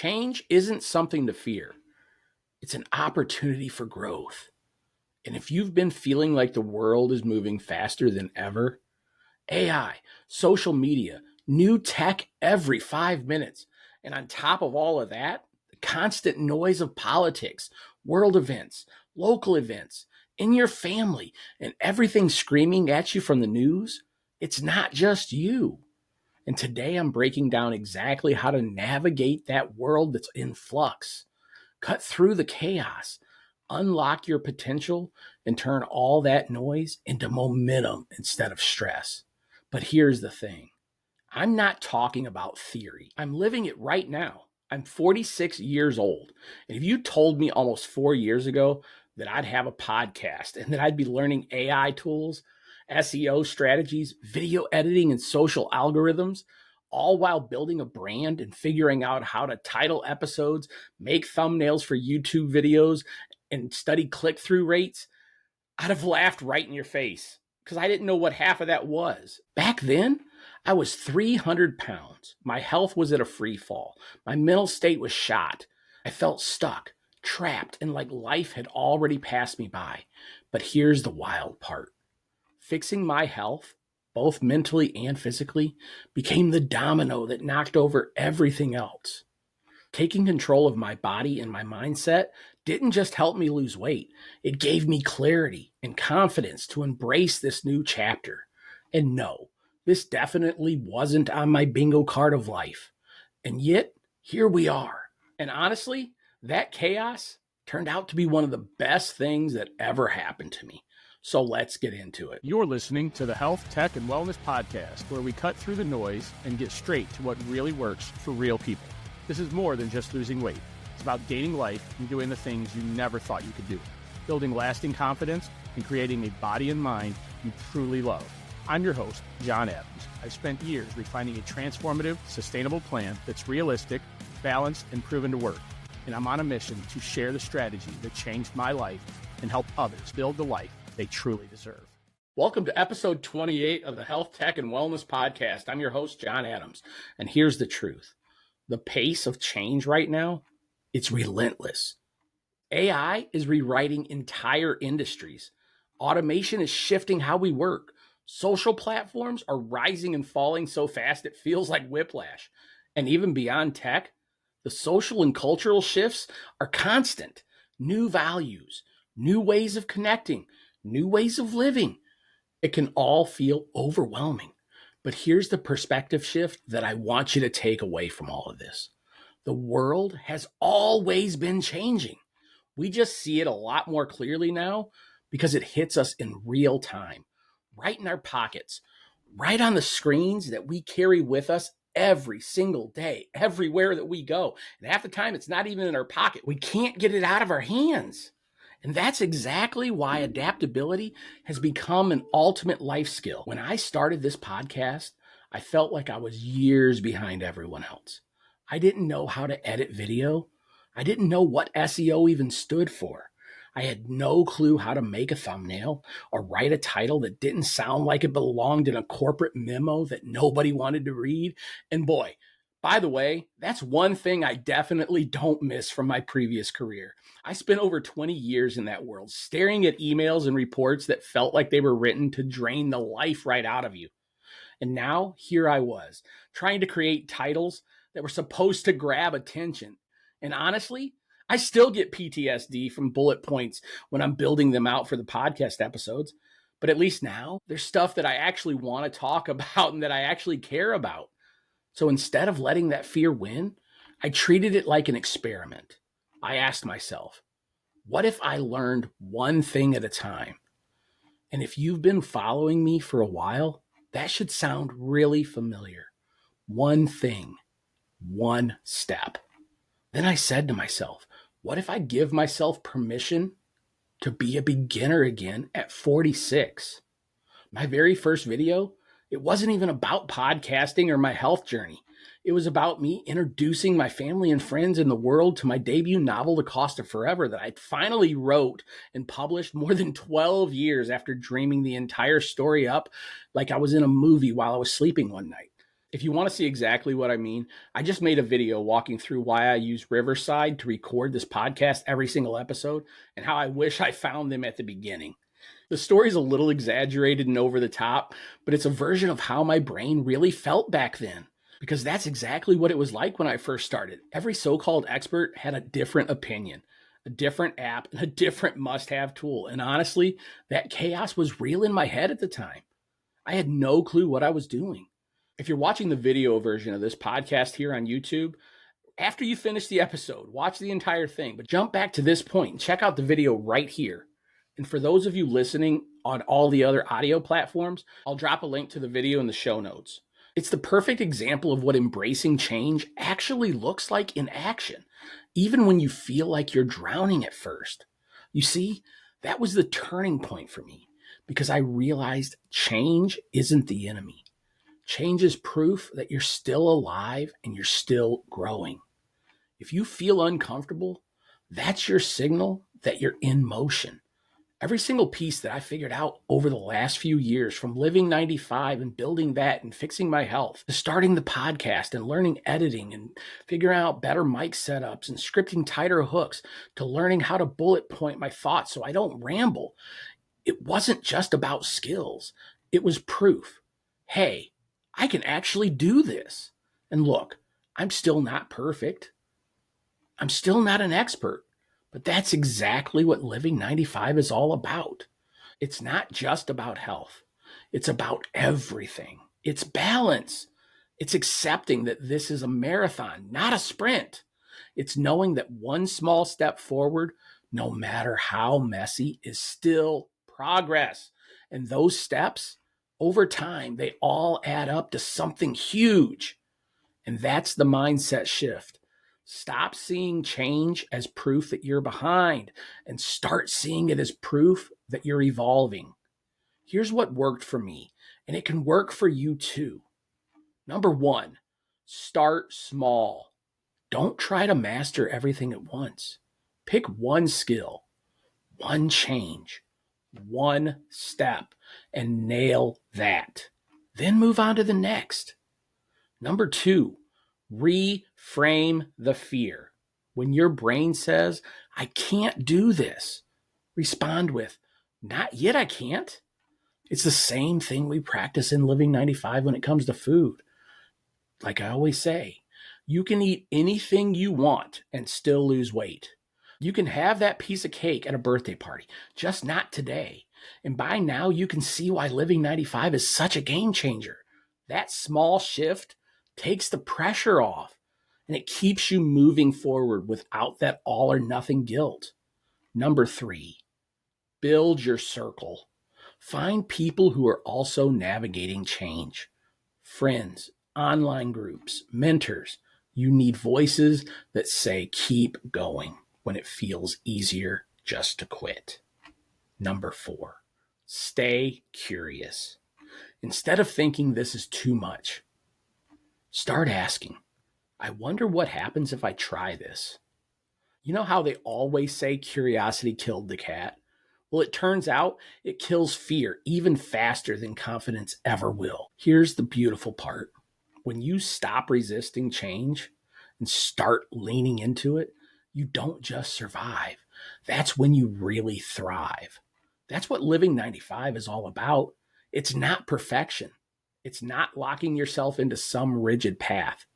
Change isn't something to fear. It's an opportunity for growth. And if you've been feeling like the world is moving faster than ever, AI, social media, new tech every 5 minutes, and on top of all of that, the constant noise of politics, world events, local events, in your family, and everything screaming at you from the news, it's not just you. And today I'm breaking down exactly how to navigate that world that's in flux, cut through the chaos, unlock your potential, and turn all that noise into momentum instead of stress. But here's the thing. I'm not talking about theory. I'm living it right now. I'm 46 years old. And if you told me almost 4 years ago that I'd have a podcast and that I'd be learning AI tools, SEO strategies, video editing, and social algorithms, all while building a brand and figuring out how to title episodes, make thumbnails for YouTube videos, and study click-through rates, I'd have laughed right in your face because I didn't know what half of that was. Back then, I was 300 pounds. My health was at a free fall. My mental state was shot. I felt stuck, trapped, and like life had already passed me by. But here's the wild part. Fixing my health, both mentally and physically, became the domino that knocked over everything else. Taking control of my body and my mindset didn't just help me lose weight. It gave me clarity and confidence to embrace this new chapter. And no, this definitely wasn't on my bingo card of life. And yet, here we are. And honestly, that chaos turned out to be one of the best things that ever happened to me. So let's get into it. You're listening to the Health, Tech, and Wellness Podcast, where we cut through the noise and get straight to what really works for real people. This is more than just losing weight. It's about gaining life and doing the things you never thought you could do, building lasting confidence and creating a body and mind you truly love. I'm your host, John Adams. I've spent years refining a transformative, sustainable plan that's realistic, balanced, and proven to work. And I'm on a mission to share the strategy that changed my life and help others build the life they truly deserve. Welcome to episode 28 of the Health, Tech, and Wellness Podcast. I'm your host, John Adams. And here's the truth. The pace of change right now, it's relentless. AI is rewriting entire industries. Automation is shifting how we work. Social platforms are rising and falling so fast it feels like whiplash. And even beyond tech, the social and cultural shifts are constant. New values, new ways of connecting, new ways of living. It can all feel overwhelming. But here's the perspective shift that I want you to take away from all of this. The world has always been changing. We just see it a lot more clearly now because it hits us in real time, right in our pockets, right on the screens that we carry with us every single day, everywhere that we go. And half the time, it's not even in our pocket. We can't get it out of our hands. And that's exactly why adaptability has become an ultimate life skill. When I started this podcast, I felt like I was years behind everyone else. I didn't know how to edit video. I didn't know what SEO even stood for. I had no clue how to make a thumbnail or write a title that didn't sound like it belonged in a corporate memo that nobody wanted to read. And boy, by the way, that's one thing I definitely don't miss from my previous career. I spent over 20 years in that world, staring at emails and reports that felt like they were written to drain the life right out of you. And now here I was, trying to create titles that were supposed to grab attention. And honestly, I still get PTSD from bullet points when I'm building them out for the podcast episodes. But at least now, there's stuff that I actually want to talk about and that I actually care about. So instead of letting that fear win, I treated it like an experiment. I asked myself, what if I learned one thing at a time? And if you've been following me for a while, that should sound really familiar. One thing, one step. Then I said to myself, what if I give myself permission to be a beginner again at 46? My very first video, it wasn't even about podcasting or my health journey. It was about me introducing my family and friends in the world to my debut novel, The Cost of Forever, that I finally wrote and published more than 12 years after dreaming the entire story up like I was in a movie while I was sleeping one night. If you want to see exactly what I mean, I just made a video walking through why I use Riverside to record this podcast every single episode and how I wish I found them at the beginning. The story's a little exaggerated and over the top, but it's a version of how my brain really felt back then. Because that's exactly what it was like when I first started. Every so-called expert had a different opinion, a different app, and a different must-have tool. And honestly, that chaos was real in my head at the time. I had no clue what I was doing. If you're watching the video version of this podcast here on YouTube, after you finish the episode, watch the entire thing, but jump back to this point and check out the video right here. And for those of you listening on all the other audio platforms, I'll drop a link to the video in the show notes. It's the perfect example of what embracing change actually looks like in action, even when you feel like you're drowning at first. You see, that was the turning point for me because I realized change isn't the enemy. Change is proof that you're still alive and you're still growing. If you feel uncomfortable, that's your signal that you're in motion. Every single piece that I figured out over the last few years, from living 95 and building that and fixing my health, to starting the podcast and learning editing and figuring out better mic setups and scripting tighter hooks, to learning how to bullet point my thoughts so I don't ramble, it wasn't just about skills. It was proof. Hey, I can actually do this. And look, I'm still not perfect. I'm still not an expert. But that's exactly what Living 95 is all about. It's not just about health. It's about everything. It's balance. It's accepting that this is a marathon, not a sprint. It's knowing that one small step forward, no matter how messy, is still progress. And those steps, over time, they all add up to something huge. And that's the mindset shift. Stop seeing change as proof that you're behind and start seeing it as proof that you're evolving. Here's what worked for me, and it can work for you too. Number one, start small. Don't try to master everything at once. Pick one skill, one change, one step, and nail that. Then move on to the next. Number two, reframe the fear. When your brain says, I can't do this, respond with, not yet I can't. It's the same thing we practice in Living 95 when it comes to food. Like I always say, you can eat anything you want and still lose weight. You can have that piece of cake at a birthday party, just not today. And by now you can see why Living 95 is such a game changer. That small shift takes the pressure off, and it keeps you moving forward without that all or nothing guilt. Number three, build your circle. Find people who are also navigating change. Friends, online groups, mentors. You need voices that say keep going when it feels easier just to quit. Number four, stay curious. Instead of thinking this is too much, start asking, I wonder what happens if I try this. You know how they always say curiosity killed the cat? Well, it turns out it kills fear even faster than confidence ever will. Here's the beautiful part. When you stop resisting change and start leaning into it, you don't just survive. That's when you really thrive. That's what Living 95 is all about. It's not perfection. It's not locking yourself into some rigid path.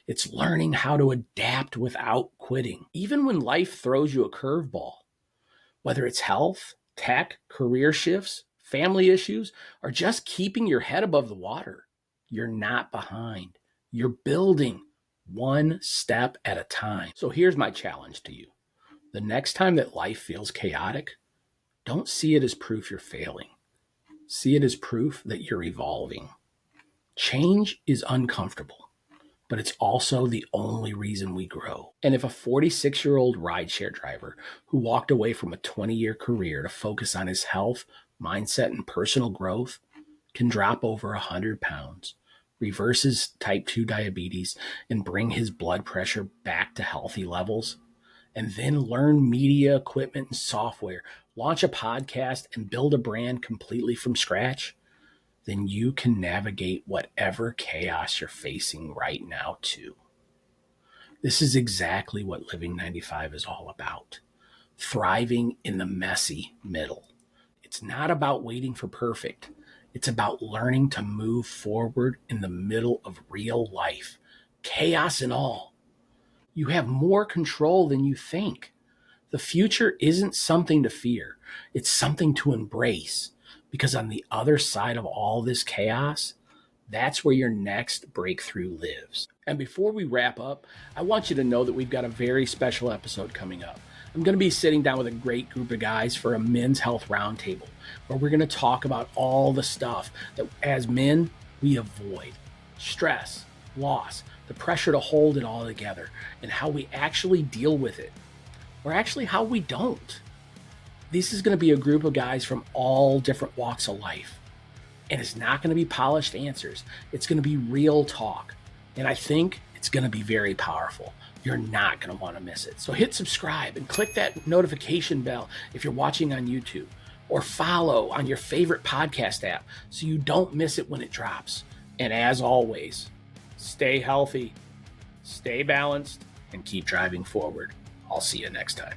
It's learning how to adapt without quitting, even when life throws you a curveball. Whether it's health, tech, career shifts, family issues, or just keeping your head above the water, you're not behind. You're building one step at a time. So here's my challenge to you. The next time that life feels chaotic, don't see it as proof you're failing. See it as proof that you're evolving. Change is uncomfortable, but it's also the only reason we grow. And if a 46-year-old rideshare driver who walked away from a 20-year career to focus on his health, mindset, and personal growth can drop over 100 pounds, reverse his type 2 diabetes, and bring his blood pressure back to healthy levels, and then learn media equipment and software, launch a podcast, and build a brand completely from scratch, then you can navigate whatever chaos you're facing right now too. This is exactly what Living 95 is all about. Thriving in the messy middle. It's not about waiting for perfect. It's about learning to move forward in the middle of real life, chaos and all. You have more control than you think. The future isn't something to fear. It's something to embrace, because on the other side of all this chaos, that's where your next breakthrough lives. And before we wrap up, I want you to know that we've got a very special episode coming up. I'm going to be sitting down with a great group of guys for a men's health roundtable, where we're going to talk about all the stuff that as men we avoid: stress, loss, the pressure to hold it all together, and how we actually deal with it, or actually how we don't. This is going to be a group of guys from all different walks of life. And it's not going to be polished answers. It's going to be real talk. And I think it's going to be very powerful. You're not going to want to miss it. So hit subscribe and click that notification bell if you're watching on YouTube, or follow on your favorite podcast app so you don't miss it when it drops. And as always, stay healthy, stay balanced, and keep driving forward. I'll see you next time.